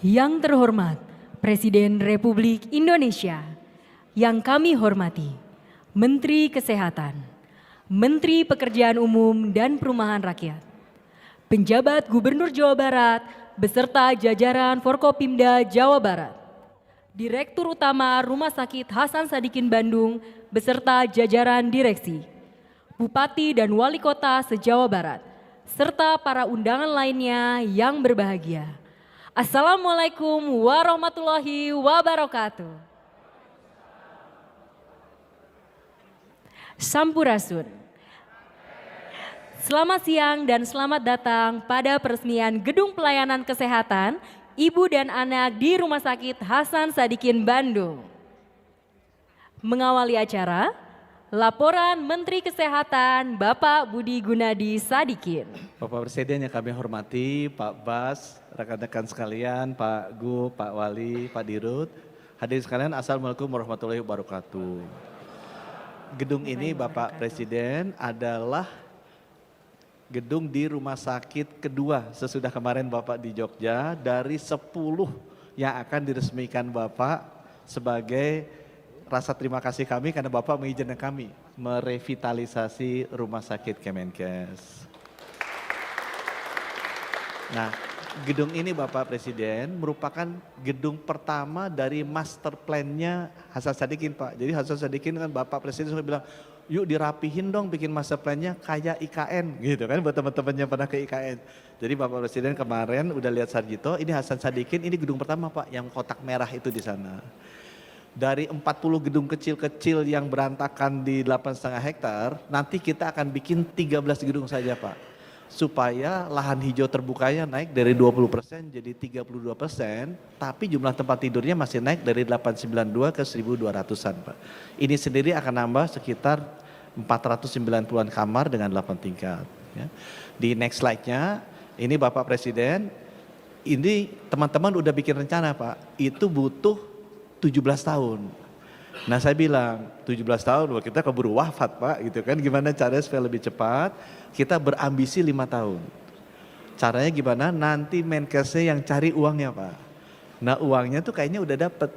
Yang terhormat Presiden Republik Indonesia, yang kami hormati Menteri Kesehatan, Menteri Pekerjaan Umum dan Perumahan Rakyat, penjabat Gubernur Jawa Barat beserta jajaran Forkopimda Jawa Barat, Direktur Utama Rumah Sakit Hasan Sadikin Bandung beserta jajaran direksi, Bupati dan Wali Kota se-Jawa Barat, serta para undangan lainnya yang berbahagia. Assalamualaikum warahmatullahi wabarakatuh. Sampurasun. Selamat siang dan selamat datang pada peresmian Gedung Pelayanan Kesehatan Ibu dan Anak di Rumah Sakit Hasan Sadikin Bandung. Mengawali acara, laporan Menteri Kesehatan Bapak Budi Gunadi Sadikin. Bapak Presiden yang kami hormati, Pak Bas, rekan-rekan sekalian, Pak Gu, Pak Wali, Pak Dirut, hadirin sekalian, Assalamualaikum warahmatullahi wabarakatuh. Gedung ini Bapak Presiden adalah gedung di rumah sakit kedua sesudah kemarin Bapak di Jogja dari 10 yang akan diresmikan Bapak sebagai rasa terima kasih kami karena Bapak mengizinkan kami merevitalisasi rumah sakit Kemenkes. Nah, gedung ini Bapak Presiden merupakan gedung pertama dari master plan-nya Hasan Sadikin Pak. Jadi Hasan Sadikin kan Bapak Presiden sudah bilang, yuk dirapihin dong bikin master plan-nya kayak IKN gitu kan buat teman-teman yang pernah ke IKN. Jadi Bapak Presiden kemarin udah lihat Sarjito, ini Hasan Sadikin, ini gedung pertama Pak yang kotak merah itu di sana. Dari 40 gedung kecil-kecil yang berantakan di 8,5 hektar, nanti kita akan bikin 13 gedung saja Pak. Supaya lahan hijau terbukanya naik dari 20% jadi 32%, tapi jumlah tempat tidurnya masih naik dari 892 ke 1.200-an Pak. Ini sendiri akan nambah sekitar 490-an kamar dengan 8 tingkat. Ya. Di next slide-nya, ini Bapak Presiden, ini teman-teman udah bikin rencana Pak, itu butuh 17 tahun. Nah saya bilang 17 tahun, wah kita keburu wafat Pak gitu kan, gimana caranya supaya lebih cepat, kita berambisi 5 tahun. Caranya gimana, nanti Menkesnya yang cari uangnya Pak. Nah uangnya tuh kayaknya udah dapet.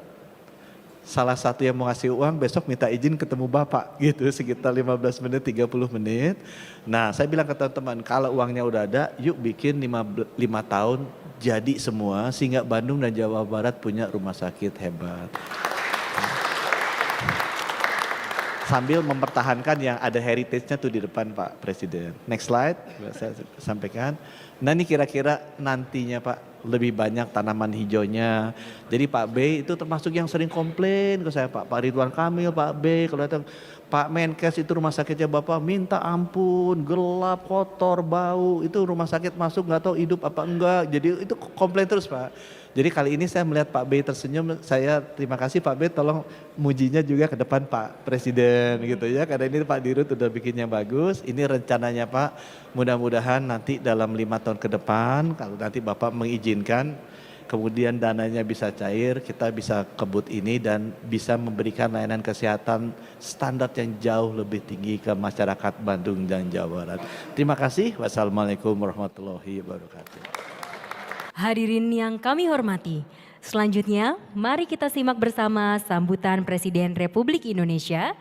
Salah satu yang mau ngasih uang besok minta izin ketemu Bapak gitu, sekitar 15 menit, 30 menit. Nah saya bilang ke teman-teman, kalau uangnya udah ada, yuk bikin 5 tahun jadi semua, sehingga Bandung dan Jawa Barat punya rumah sakit hebat. Sambil mempertahankan yang ada heritage-nya tuh di depan Pak Presiden. Next slide, saya sampaikan. Nah ini kira-kira nantinya Pak, lebih banyak tanaman hijaunya. Jadi Pak B itu termasuk yang sering komplain ke saya Pak Ridwan Kamil, Pak B kalau datang, Pak Menkes itu rumah sakitnya Bapak minta ampun, gelap, kotor, bau, itu rumah sakit masuk nggak tahu hidup apa enggak. Jadi itu komplain terus Pak. Jadi kali ini saya melihat Pak B tersenyum, saya terima kasih Pak B, tolong mujinya juga ke depan Pak Presiden gitu ya. Karena ini Pak Dirut udah bikinnya bagus, ini rencananya Pak, mudah-mudahan nanti dalam 5 tahun ke depan, kalau nanti Bapak mengizinkan, kemudian dananya bisa cair, kita bisa kebut ini dan bisa memberikan layanan kesehatan standar yang jauh lebih tinggi ke masyarakat Bandung dan Jawa Barat. Terima kasih, wassalamualaikum warahmatullahi wabarakatuh. Hadirin yang kami hormati, selanjutnya mari kita simak bersama sambutan Presiden Republik Indonesia,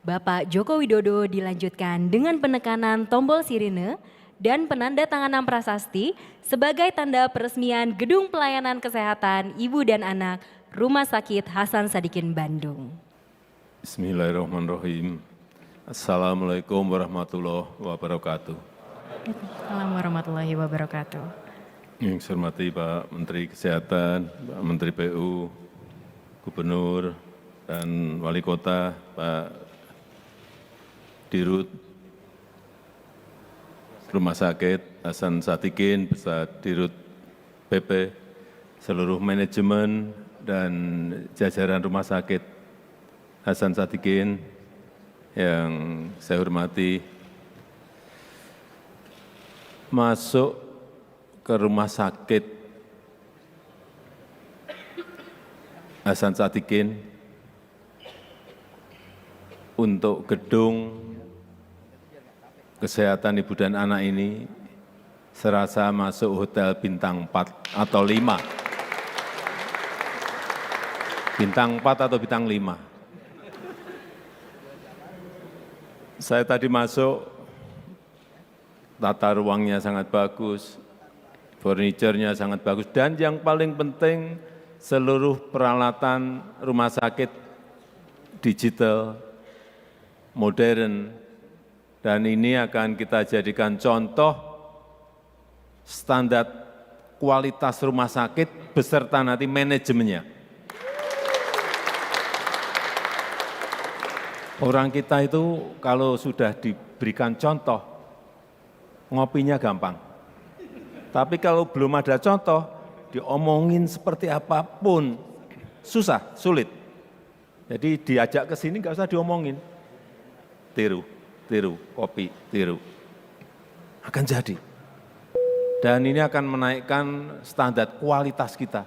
Bapak Joko Widodo dilanjutkan dengan penekanan tombol sirine dan penandatanganan prasasti sebagai tanda peresmian Gedung Pelayanan Kesehatan Ibu dan Anak Rumah Sakit Hasan Sadikin Bandung. Bismillahirrahmanirrahim. Assalamualaikum warahmatullahi wabarakatuh. Assalamualaikum warahmatullahi wabarakatuh. Yang saya hormati Pak Menteri Kesehatan, Pak Menteri PU, Gubernur, dan Wali Kota, Pak Dirut, Rumah Sakit Hasan Sadikin, beserta Dirut PP, seluruh manajemen dan jajaran Rumah Sakit Hasan Sadikin yang saya hormati, masuk ke Rumah Sakit Hasan Sadikin untuk gedung kesehatan ibu dan anak ini serasa masuk hotel bintang 4 atau 5. Bintang 4 atau bintang 5. Saya tadi masuk, tata ruangnya sangat bagus, furniturnya sangat bagus, dan yang paling penting seluruh peralatan rumah sakit digital, modern, dan ini akan kita jadikan contoh standar kualitas rumah sakit beserta nanti manajemennya. Orang kita itu kalau sudah diberikan contoh, ngopinya gampang. Tapi kalau belum ada contoh, diomongin seperti apapun, susah, sulit. Jadi diajak ke sini nggak usah diomongin. Tiru, tiru, kopi, tiru. Akan jadi. Dan ini akan menaikkan standar kualitas kita.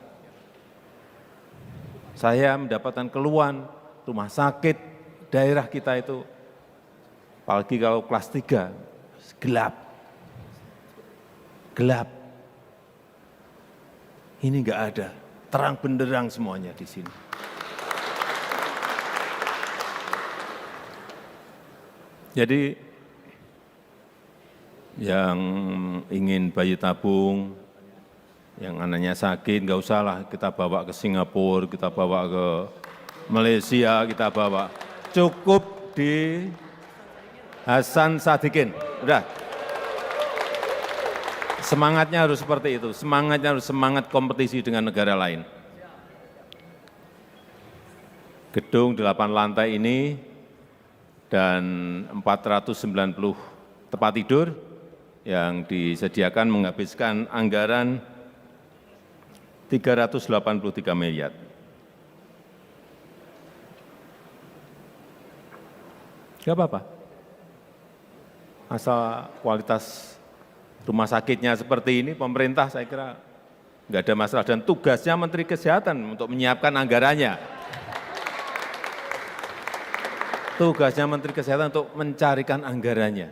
Saya mendapatkan keluhan rumah sakit, daerah kita itu, apalagi kalau kelas 3, gelap. Gelap. Ini enggak ada, terang benderang semuanya di sini. Jadi yang ingin bayi tabung, yang anaknya sakit, enggak usahlah kita bawa ke Singapura, kita bawa ke Malaysia, kita bawa. Cukup di Hasan Sadikin, udah. Semangatnya harus seperti itu, semangatnya harus semangat kompetisi dengan negara lain. Gedung 8 lantai ini dan 490 tempat tidur yang disediakan menghabiskan anggaran 383 miliar. Tidak apa-apa. Asal kualitas rumah sakitnya seperti ini, pemerintah saya kira nggak ada masalah. Dan tugasnya Menteri Kesehatan untuk menyiapkan anggarannya. Tugasnya Menteri Kesehatan untuk mencarikan anggarannya.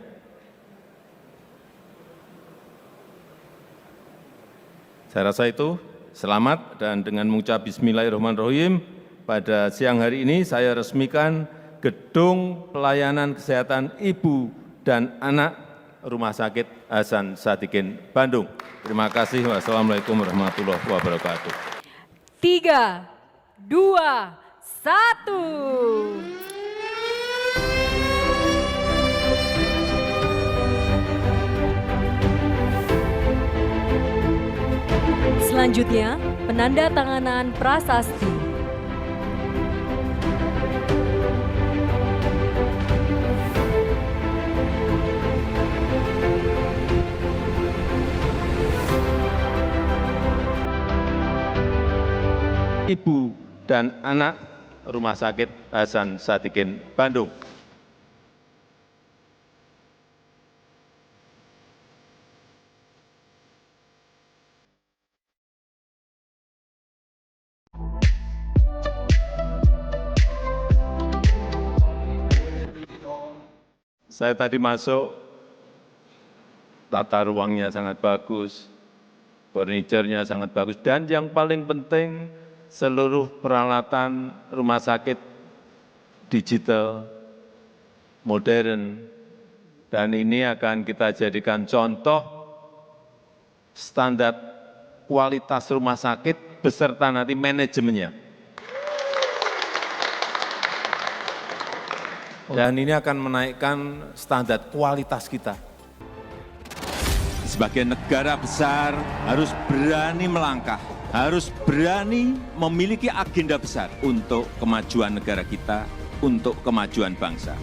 Saya rasa itu selamat, dan dengan mengucap Bismillahirrahmanirrahim, pada siang hari ini saya resmikan Gedung Pelayanan Kesehatan Ibu dan Anak Rumah Sakit Hasan Sadikin, Bandung. Terima kasih. Wassalamualaikum warahmatullahi wabarakatuh. 3, 2, 1. Selanjutnya, penandatanganan prasasti. Ibu dan Anak Rumah Sakit Hasan Sadikin, Bandung. Saya tadi masuk, tata ruangnya sangat bagus, furniturnya sangat bagus, dan yang paling penting seluruh peralatan rumah sakit digital, modern, dan ini akan kita jadikan contoh standar kualitas rumah sakit beserta nanti manajemennya. Dan ini akan menaikkan standar kualitas kita. Sebagai negara besar harus berani melangkah, harus berani memiliki agenda besar untuk kemajuan negara kita, untuk kemajuan bangsa.